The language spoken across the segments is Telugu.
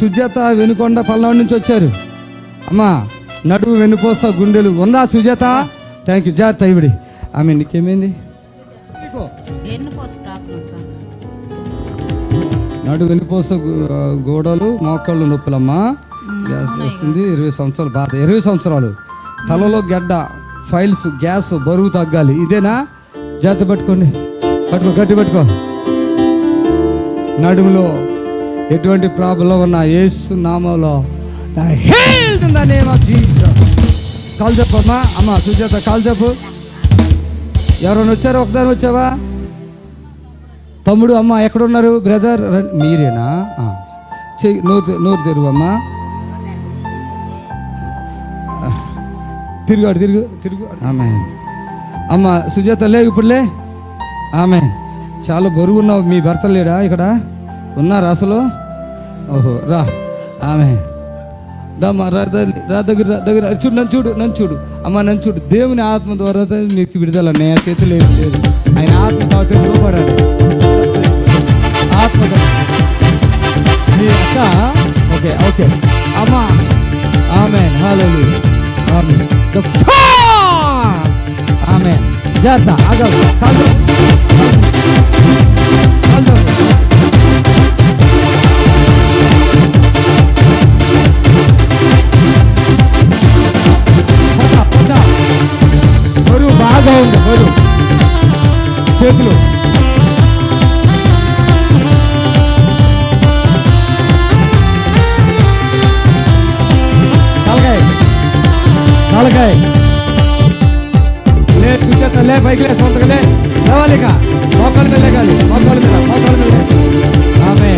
సుజాత వెనుకొండ పల్నాడు నుంచి వచ్చారు. అమ్మా నడుము వెన్నుపోస గుండెలు ఉందా సుజాత? Thank you. జాగ్రత్త ఇవిడి. ఆమె నీకేమైంది? నడు వెన్నుపోస గోడలు మోకాళ్ళు నొప్పులమ్మా. గ్యాస్ వస్తుంది. 20 సంవత్సరాలు బాధ. 20 సంవత్సరాలు. తలలో గడ్డ, ఫైల్స్, గ్యాస్, బరువు తగ్గాలి. ఇదేనా? జాగ్రత్త పట్టుకోండి. పట్టుకో, గట్టి పట్టుకో. నడుములో ఎటువంటి ప్రాబ్లం ఉన్నా యేసు నామములో కాల్ చెప్పమ్మా. అమ్మ సుజాత కాల్ చెప్పు. ఎవరైనా వచ్చారా? ఒకదాని వచ్చావా? తమ్ముడు అమ్మ ఎక్కడున్నారు? బ్రదర్ మీరేనా? నోరు తెరువమ్మా. తిరుగు. ఆమె అమ్మ సుజాత లే, ఇప్పుడులే. ఆమె చాలా బరువు ఉన్నావు. మీ భర్త లేడా ఇక్కడ? ఉన్నారా అసలు? ఓహో రా. ఆమె దమ్మా రా దగ్గర చూడు. నన్ను చూడు అమ్మ, నన్ను చూడు. దేవుని ఆత్మ ద్వారా నీకు విడుదల. నే చేతులు ఏం లేదు. ఆయన ఆత్మ కాబట్టి లోపడాలి. ఆత్మ మీ అక్క. ఓకే అమ్మ. ఆమేన్. హల్లెలూయా. ఆమేన్. ఆమేన్. జాగ్రత్త. ఆగవు. కాదు బరువు బాగా ఉంది. బరువు చేతులు తలకాయ లే సుజాత లే. పైకి లే. సొంతగా లే. లేవాలిక. మోకాళ్ళ మీద లేగాలి. మోకాళ్ళ మీద. ఆమె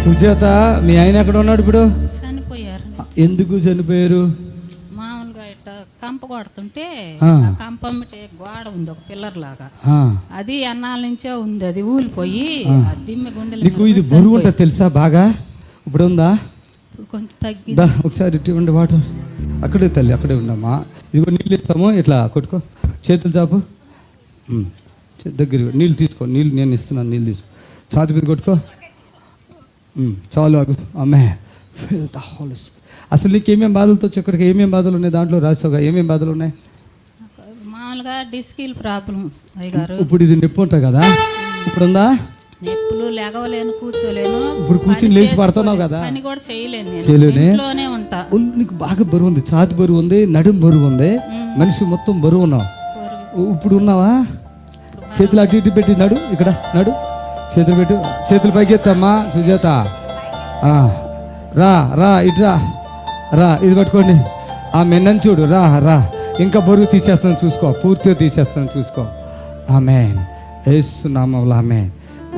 సుజాత మీ ఆయన ఎక్కడ ఉన్నాడు ఇప్పుడు? చనిపోయారు. ఎందుకు చనిపోయారు? మామూలుగా ఇట్లా కంప కొడుతుంటే కంపమ్మిటే గోడ ఉంది ఒక పిల్లర్ లాగా. అది అన్నాల నుంచే ఉంది. అది ఊలిపోయి దిమ్మె గుండెలు. నీకు ఇది బరువు ఉంటుంది తెలుసా? బాగా ఇప్పుడు ఉందా? కొంచెం తగ్గి. ఒకసారి ఇటువంటి వాటర్ అక్కడే తల్లి, అక్కడే ఉండమ్మా. ఇదిగో నీళ్ళు ఇస్తాము. ఇట్లా కొట్టుకో. చేతులు చాపు. దగ్గర నీళ్ళు తీసుకో. నీళ్ళు నేను ఇస్తున్నాను. నీళ్ళు తీసుకో. ఛాతి మీద కొట్టుకో. చాలు. అగు. అమ్మే అసలు నీకు ఏమేమి బాధలతో వచ్చి ఇక్కడికి? ఏమేమి బాధలు ఉన్నాయి దాంట్లో రాసావుగా? ఏమేమి బాధలు ఉన్నాయి? మామూలుగా డిస్కిల్ ప్రాబ్లమ్స్ అయ్యగారు. ఇప్పుడు ఇది నొప్పి ఉంటుంది కదా? ఇప్పుడు ఉందా? నొప్పులు, లేగవలేను, కూర్చోలేను. ఇప్పుడు కూర్చొని లేచి పడుతున్నావు కదా? పని కూడా చేయలేను. ఉంటా. నీకు బాగా బరువు ఉంది. ఛాతి బరువు ఉంది, నడుము బరువు ఉంది, మనిషి మొత్తం బరువు ఉన్నావు. ఇప్పుడు ఉన్నావా? చేతులు అటు ఇటు పెట్టి నడు. ఇక్కడ నడు. చేతులు పెట్టు. చేతులు పైకి ఎత్తమ్మా సుజాత. రా రా ఇటు రా రా, ఇది పట్టుకోండి. ఆమె నన్ను చూడు, రా రా, ఇంకా బరువు తీసేస్తాను చూసుకో, పూర్తిగా తీసేస్తాను చూసుకో. ఆమేన్, యేసు నామములో ఆమేన్.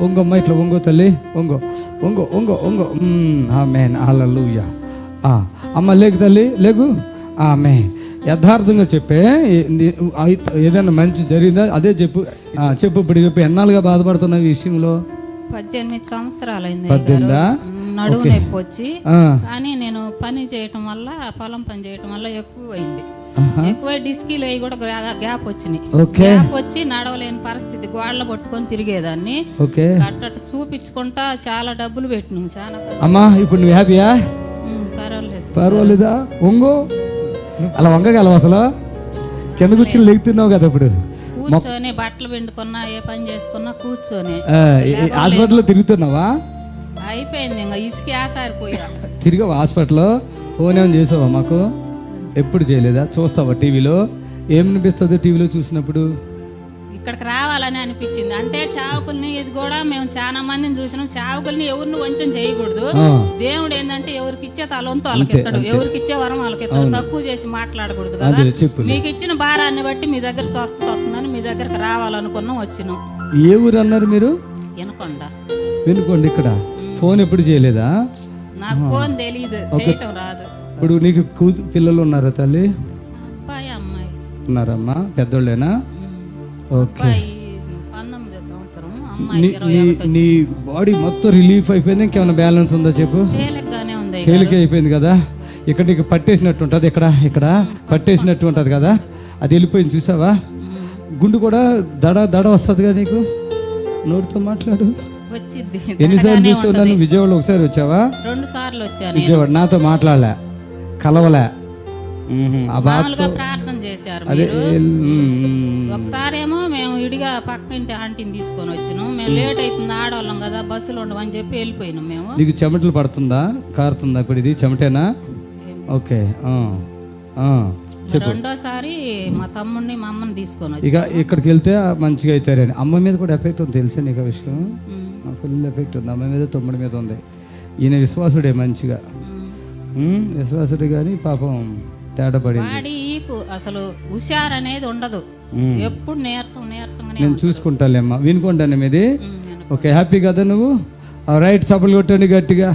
ఒంగమ్మ, ఇట్లా ఒంగో తల్లి, ఒంగో ఒంగో ఒంగో ఒంగో. ఆమేన్, హల్లెలూయా. అమ్మ లేకు తల్లి, లేకు. ఆమేన్. యథార్థంగా చెప్పే, ఏదైనా మంచి జరిగిందా అదే చెప్పు. చెప్పు, ఇప్పుడు చెప్పు. ఎన్నాళ్ళుగా బాధపడుతున్న ఈ విషయంలో? 18 సంవత్సరాలైంది. 18 నడుము నొప్పి వచ్చి, కానీ నేను పని చేయటం వల్ల, పొలం పని చేయటం వల్ల ఎక్కువైంది. ఎక్కువ డిస్కీలు అవి కూడా గ్యాప్ వచ్చినాయి. గ్యాప్ వచ్చి నడవలేని పరిస్థితి, గోడలు పట్టుకొని తిరిగేదాన్ని. అట్ట చూపించుకుంటా చాలా డబ్బులు పెట్టినాము. చాలా. అమ్మా ఇప్పుడు నువ్వు హ్యాపీయా? పర్వాలేదా? వంగు, అలా వంగగలవు అసలు? కింద కూర్చొని లెగుతున్నావు కదా ఇప్పుడు. కూర్చొని బట్టలు పిండుకున్నా, ఏ పని చేసుకున్నా కూర్చొని. హాస్పిటల్లో తిరుగుతున్నావా? అయిపోయింది, ఇంకా ఇసుక ఆసారిపోయా. తిరిగావా హాస్పిటల్లో? ఫోన్ ఏమైనా చేసావా మాకు? ఎప్పుడు చేయలేదా? చూస్తావా టీవీలో? ఏమనిపిస్తుంది టీవీలో చూసినప్పుడు? ఇక్కడికి రావాలని అనిపించింది. అంటే చావుకుల్ని, ఇది కూడా మేము చాలా మందిని చూసినాం, చావుకుల్ని ఎవరిని వంచం చేయకూడదు. దేవుడు ఏంటంటే ఎవరికి ఇచ్చే తలంతో వాళ్ళకెత్తాడు, ఎవరికి ఇచ్చే వరం వాళ్ళకెత్తాడు. తక్కువ చేసి మాట్లాడకూడదు కదా. మీకు ఇచ్చిన భారాన్ని బట్టి మీ దగ్గర స్వస్థత వస్తుందని మీ దగ్గరకు రావాలనుకున్నాం, వచ్చినాం. ఏ ఊరు అన్నారు మీరు? వినకొండ. వినుకోండి. ఇక్కడ ఫోన్ ఎప్పుడు చేయలేదా? నాకు ఫోన్ తెలియదు, చేయటం రాదు. ఇప్పుడు నీకు పిల్లలు ఉన్నారా తల్లి? అబ్బాయి అమ్మాయి ఉన్నారమ్మా? పెద్దోళ్ళేనా? ఓకే. 19 సంవత్సరం, అమ్మాయి నీ బాడీ మొత్తం రిలీఫ్ అయిపోయింది, ఇంకేమైనా బ్యాలెన్స్ ఉందా చెప్పు? తేలిక అయిపోయింది కదా. ఇక్కడ నీకు పట్టేసినట్టు ఉంటుంది, ఇక్కడ ఇక్కడ పట్టేసినట్టు ఉంటుంది కదా, అది వెళ్ళిపోయింది చూసావా? గుండు కూడా దడ దడ వస్తుంది కదా నీకు. నోటితో మాట్లాడు. ఎన్నిసార్లు చూసావు నన్ను? విజయవాడ ఒకసారి వచ్చావా? 2 సార్లు వచ్చాను. విజయవాడ నాతో మాట్లాడలే, కలవలే. ప్రార్థన చేశారు. ఒకసారి ఏమో మేము ఇడిగా పక్కింటి ఆంటీని తీసుకొని వచ్చినాం. మేము లేట్ అవుతుంది, ఆడవాళ్ళం కదా, బస్సులు ఉండవని చెప్పి వెళ్ళిపోయినాం మేము. నీకు చెమటలు పడుతుందా, కారుతుందా ఇప్పుడు? ఇది చెమటేనా? ఓకే. రెండోసారి మా తమ్ముడిని, మా అమ్మని తీసుకొని వచ్చి ఇక ఇక్కడికి వెళ్తే మంచిగా అవుతారని. అమ్మ మీద కూడా ఎఫెక్ట్ ఉంది తెలుసా నీకు ఆ విషయం? ఫుల్ ఎఫెక్ట్ ఉంది అమ్మ మీద, తమ్ముడి మీద ఉంది. ఈయన విశ్వాసుడే, మంచిగా విశ్వాసుడే, కానీ పాపం తేడా పడింది. అసలు హుషారు అనేది ఉండదు, ఎప్పుడు నీరసం నీరసంగా. నేను చూసుకుంటాలేమ్మా. వినుకుంటాను మీది. ఓకే, హ్యాపీ కదా నువ్వు? రైట్, చప్పలు కొట్టండి గట్టిగా.